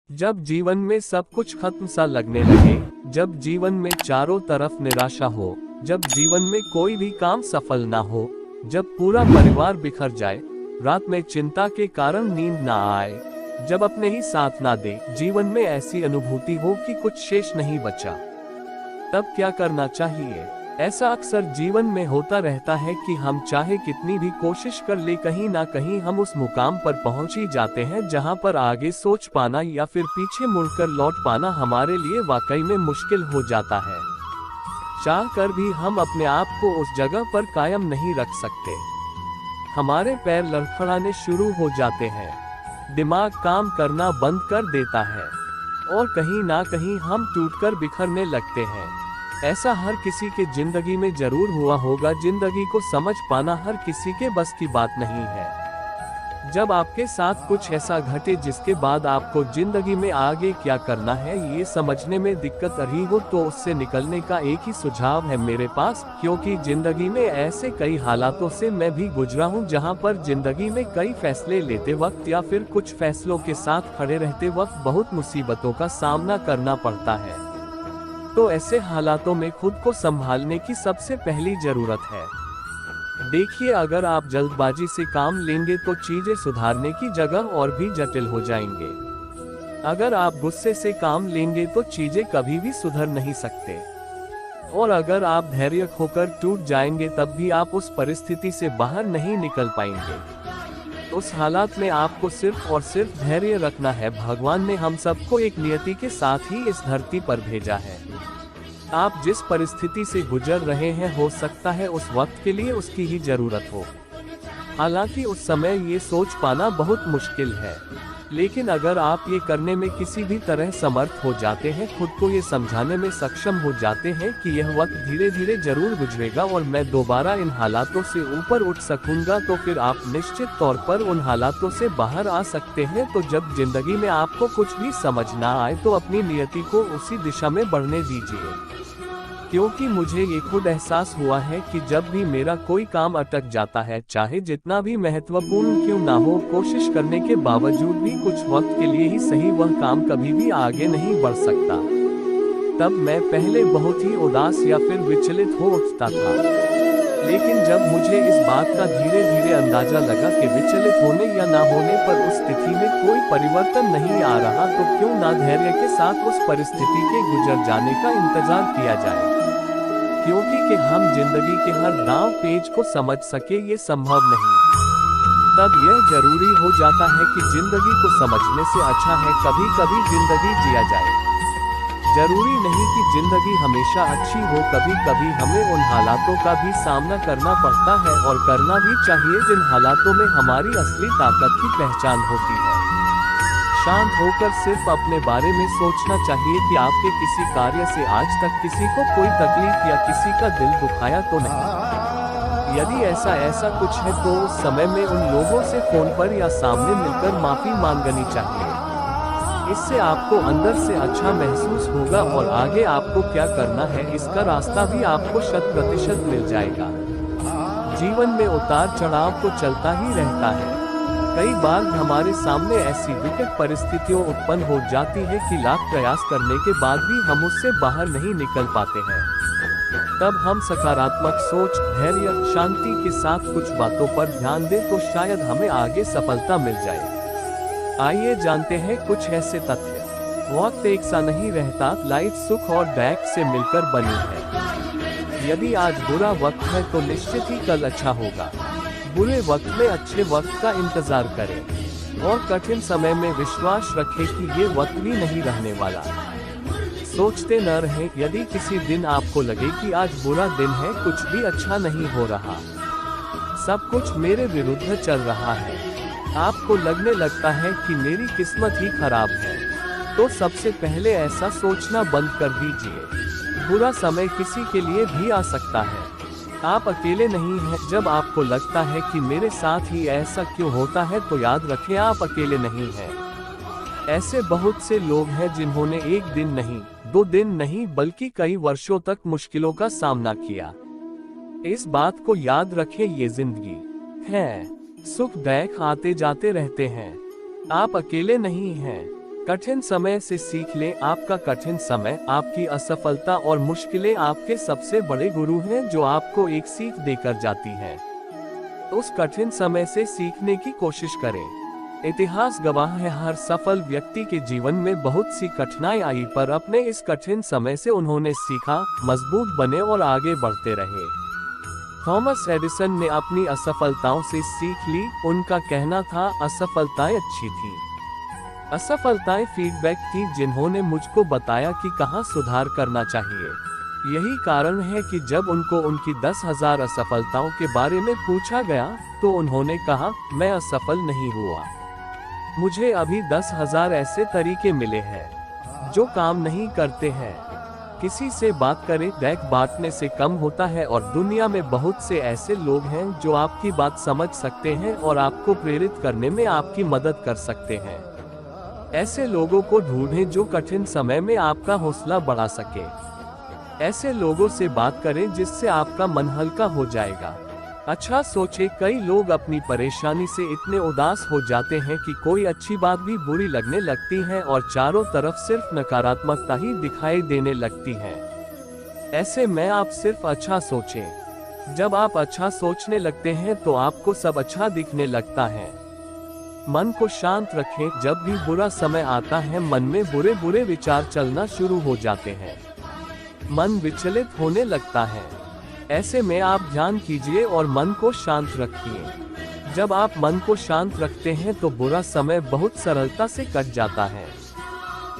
जब जीवन में सब कुछ खत्म सा लगने लगे, जब जीवन में चारों तरफ निराशा हो, जब जीवन में कोई भी काम सफल ना हो, जब पूरा परिवार बिखर जाए, रात में चिंता के कारण नींद ना आए, जब अपने ही साथ ना दे, जीवन में ऐसी अनुभूति हो कि कुछ शेष नहीं बचा, तब क्या करना चाहिए? ऐसा अक्सर जीवन में होता रहता है कि हम चाहे कितनी भी कोशिश कर ले, कहीं ना कहीं हम उस मुकाम पर पहुंच ही जाते हैं जहां पर आगे सोच पाना या फिर पीछे मुड़कर लौट पाना हमारे लिए वाकई में मुश्किल हो जाता है। चाह कर भी हम अपने आप को उस जगह पर कायम नहीं रख सकते। हमारे पैर लड़खड़ाने शुरू हो जाते हैं, दिमाग काम करना बंद कर देता है और कहीं ना कहीं हम टूटकर बिखरने लगते हैं। ऐसा हर किसी के जिंदगी में जरूर हुआ होगा। जिंदगी को समझ पाना हर किसी के बस की बात नहीं है। जब आपके साथ कुछ ऐसा घटे जिसके बाद आपको जिंदगी में आगे क्या करना है ये समझने में दिक्कत रही हो, तो उससे निकलने का एक ही सुझाव है मेरे पास, क्योंकि जिंदगी में ऐसे कई हालातों से मैं भी गुजरा हूँ जहाँ पर जिंदगी में कई फैसले लेते वक्त या फिर कुछ फैसलों के साथ खड़े रहते वक्त बहुत मुसीबतों का सामना करना पड़ता है। तो ऐसे हालातों में खुद को संभालने की सबसे पहली जरूरत है। देखिए, अगर आप जल्दबाजी से काम लेंगे तो चीजें सुधारने की जगह और भी जटिल हो जाएंगे। अगर आप गुस्से से काम लेंगे तो चीजें कभी भी सुधर नहीं सकते। और अगर आप धैर्य खोकर टूट जाएंगे तब भी आप उस परिस्थिति से बाहर नहीं निकल पाएंगे। उस हालात में आपको सिर्फ और सिर्फ धैर्य रखना है। भगवान ने हम सबको एक नियति के साथ ही इस धरती पर भेजा है। आप जिस परिस्थिति से गुजर रहे हैं, हो सकता है उस वक्त के लिए उसकी ही जरूरत हो। हालांकि उस समय ये सोच पाना बहुत मुश्किल है, लेकिन अगर आप ये करने में किसी भी तरह समर्थ हो जाते हैं, खुद को ये समझाने में सक्षम हो जाते हैं कि यह वक्त धीरे धीरे जरूर गुजरेगा और मैं दोबारा इन हालातों से ऊपर उठ सकूंगा, तो फिर आप निश्चित तौर पर उन हालातों से बाहर आ सकते हैं। तो जब जिंदगी में आपको कुछ भी समझ ना आए तो अपनी नियति को उसी दिशा में बढ़ने दीजिए। क्योंकि मुझे ये खुद एहसास हुआ है कि जब भी मेरा कोई काम अटक जाता है, चाहे जितना भी महत्वपूर्ण क्यों ना हो, कोशिश करने के बावजूद भी कुछ वक्त के लिए ही सही वह काम कभी भी आगे नहीं बढ़ सकता, तब मैं पहले बहुत ही उदास या फिर विचलित हो उठता था। लेकिन जब मुझे इस बात का धीरे धीरे अंदाजा लगा कि विचलित होने या ना होने पर उस स्थिति में कोई परिवर्तन नहीं आ रहा, तो क्यों ना धैर्य के साथ उस परिस्थिति के गुजर जाने का इंतजार किया जाए। क्योंकि कि हम जिंदगी के हर दांव पेच को समझ सके ये संभव नहीं। तब यह जरूरी हो जाता है कि जिंदगी को समझने से अच्छा है कभी कभी जिंदगी जिया जाए। जरूरी नहीं कि जिंदगी हमेशा अच्छी हो, कभी कभी हमें उन हालातों का भी सामना करना पड़ता है और करना भी चाहिए जिन हालातों में हमारी असली ताकत की पहचान होती है। शांत होकर सिर्फ अपने बारे में सोचना चाहिए कि आपके किसी कार्य से आज तक किसी को कोई तकलीफ या किसी का दिल दुखाया तो नहीं। यदि ऐसा कुछ है तो उस समय में उन लोगों से फोन पर या सामने मिलकर माफी मांगनी चाहिए। इससे आपको अंदर से अच्छा महसूस होगा और आगे आपको क्या करना है इसका रास्ता भी आपको 100% मिल जाएगा। जीवन में उतार चढ़ाव तो चलता ही रहता है। कई बार हमारे सामने ऐसी विकट परिस्थितियां उत्पन्न हो जाती है कि लाख प्रयास करने के बाद भी हम उससे बाहर नहीं निकल पाते हैं। तब हम सकारात्मक सोच, धैर्य, शांति के साथ कुछ बातों पर ध्यान दें तो शायद हमें आगे सफलता मिल जाए। आइए जानते हैं कुछ ऐसे तथ्य। वक्त एक सा नहीं रहता, लाइफ सुख और दुख से मिलकर बनी है। यदि आज बुरा वक्त है तो निश्चित ही कल अच्छा होगा। बुरे वक्त में अच्छे वक्त का इंतजार करें और कठिन समय में विश्वास रखें कि ये वक्त भी नहीं रहने वाला। सोचते न रहें, यदि किसी दिन आपको लगे कि आज बुरा दिन है, कुछ भी अच्छा नहीं हो रहा, सब कुछ मेरे विरुद्ध चल रहा है, आपको लगने लगता है कि मेरी किस्मत ही खराब है, तो सबसे पहले ऐसा सोचना बंद कर दीजिए। बुरा समय किसी के लिए भी आ सकता है, आप अकेले नहीं हैं। जब आपको लगता है कि मेरे साथ ही ऐसा क्यों होता है, तो याद रखें आप अकेले नहीं हैं। ऐसे बहुत से लोग हैं जिन्होंने एक दिन नहीं, 2 दिन नहीं, बल्कि कई वर्षों तक मुश्किलों का सामना किया। इस बात को याद रखें, ये जिंदगी है, सुख दुख आते जाते रहते हैं, आप अकेले नहीं हैं। कठिन समय से सीख लें। आपका कठिन समय, आपकी असफलता और मुश्किलें आपके सबसे बड़े गुरु हैं जो आपको एक सीख देकर जाती हैं। उस कठिन समय से सीखने की कोशिश करें। इतिहास गवाह है, हर सफल व्यक्ति के जीवन में बहुत सी कठिनाई आई, पर अपने इस कठिन समय से उन्होंने सीखा, मजबूत बने और आगे बढ़ते रहे। थॉमस एडिसन ने अपनी असफलताओं से सीख ली। उनका कहना था, असफलताएं अच्छी थी। असफलताएं फीडबैक थी जिन्होंने मुझको बताया कि कहां सुधार करना चाहिए। यही कारण है कि जब उनको उनकी 10,000 असफलताओं के बारे में पूछा गया तो उन्होंने कहा, मैं असफल नहीं हुआ। मुझे अभी 10,000 ऐसे तरीके मिले हैं जो काम नहीं करते हैं। किसी से बात करें, बैक बांटने से कम होता है और दुनिया में बहुत से ऐसे लोग हैं जो आपकी बात समझ सकते हैं और आपको प्रेरित करने में आपकी मदद कर सकते हैं। ऐसे लोगों को ढूंढें जो कठिन समय में आपका हौसला बढ़ा सके। ऐसे लोगों से बात करें जिससे आपका मन हल्का हो जाएगा। अच्छा सोचें, कई लोग अपनी परेशानी से इतने उदास हो जाते हैं कि कोई अच्छी बात भी बुरी लगने लगती है और चारों तरफ सिर्फ नकारात्मकता ही दिखाई देने लगती है। ऐसे में आप सिर्फ अच्छा सोचें। जब आप अच्छा सोचने लगते हैं तो आपको सब अच्छा दिखने लगता है। मन को शांत रखें। जब भी बुरा समय आता है, मन में बुरे बुरे विचार चलना शुरू हो जाते हैं। मन विचलित होने लगता है। ऐसे में आप ध्यान कीजिए और मन को शांत रखिए। जब आप मन को शांत रखते हैं तो बुरा समय बहुत सरलता से कट जाता है।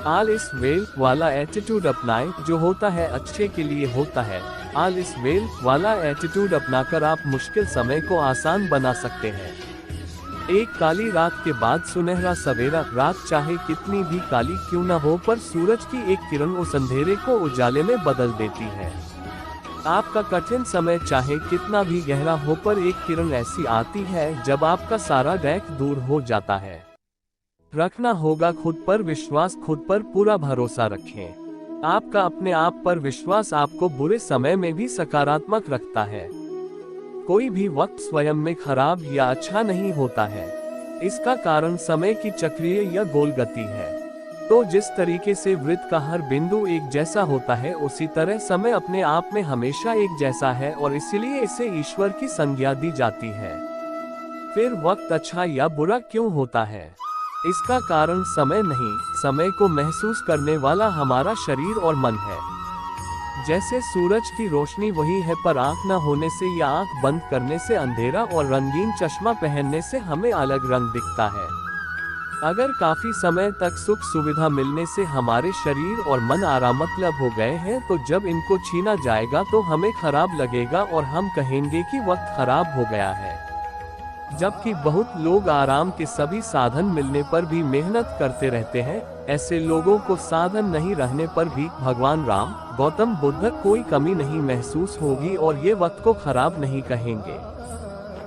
ऑल इज वेल वाला एटीट्यूड अपनाएं। जो होता है अच्छे के लिए होता है। ऑल इज वेल वाला एटीट्यूड अपनाकर आप मुश्किल समय को आसान बना सकते हैं। एक काली रात के बाद सुनहरा सवेरा। रात चाहे कितनी भी काली क्यों न हो, पर सूरज की एक किरण उस अंधेरे को उजाले में बदल देती है। आपका कठिन समय चाहे कितना भी गहरा हो, पर एक किरण ऐसी आती है जब आपका सारा डैक दूर हो जाता है। रखना होगा खुद पर विश्वास। खुद पर पूरा भरोसा रखें। आपका अपने आप पर विश्वास आपको बुरे समय में भी सकारात्मक रखता है। कोई भी वक्त स्वयं में खराब या अच्छा नहीं होता है। इसका कारण समय की चक्रीय या गोल गति है। तो जिस तरीके से वृत्त का हर बिंदु एक जैसा होता है, उसी तरह समय अपने आप में हमेशा एक जैसा है और इसीलिए इसे ईश्वर की संज्ञा दी जाती है। फिर वक्त अच्छा या बुरा क्यों होता है? इसका कारण समय नहीं, समय को महसूस करने वाला हमारा शरीर और मन है। जैसे सूरज की रोशनी वही है, पर आंख न होने से या आंख बंद करने से अंधेरा और रंगीन चश्मा पहनने से हमें अलग रंग दिखता है। अगर काफी समय तक सुख सुविधा मिलने से हमारे शरीर और मन आराम मतलब हो गए हैं, तो जब इनको छीना जाएगा तो हमें खराब लगेगा और हम कहेंगे कि वक्त खराब हो गया है। जबकि बहुत लोग आराम के सभी साधन मिलने पर भी मेहनत करते रहते हैं। ऐसे लोगों को साधन नहीं रहने पर भी भगवान राम, गौतम बुद्ध कोई कमी नहीं महसूस होगी और ये वक्त को खराब नहीं कहेंगे।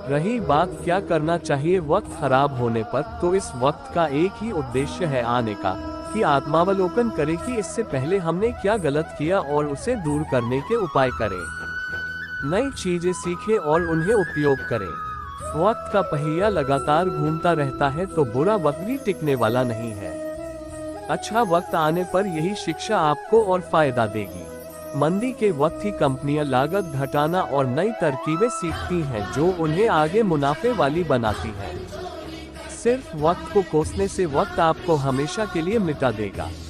रही बात क्या करना चाहिए वक्त खराब होने पर, तो इस वक्त का एक ही उद्देश्य है आने का, कि आत्मावलोकन करें कि इससे पहले हमने क्या गलत किया और उसे दूर करने के उपाय करें। नई चीजें सीखें और उन्हें उपयोग करें। वक्त का पहिया लगातार घूमता रहता है, तो बुरा वक्त भी टिकने वाला नहीं है। अच्छा वक्त आने पर यही शिक्षा आपको और फायदा देगी। मंदी के वक्त ही कंपनियां लागत घटाना और नई तरकीबें सीखती हैं जो उन्हें आगे मुनाफे वाली बनाती हैं। सिर्फ वक्त को कोसने से वक्त आपको हमेशा के लिए मिटा देगा।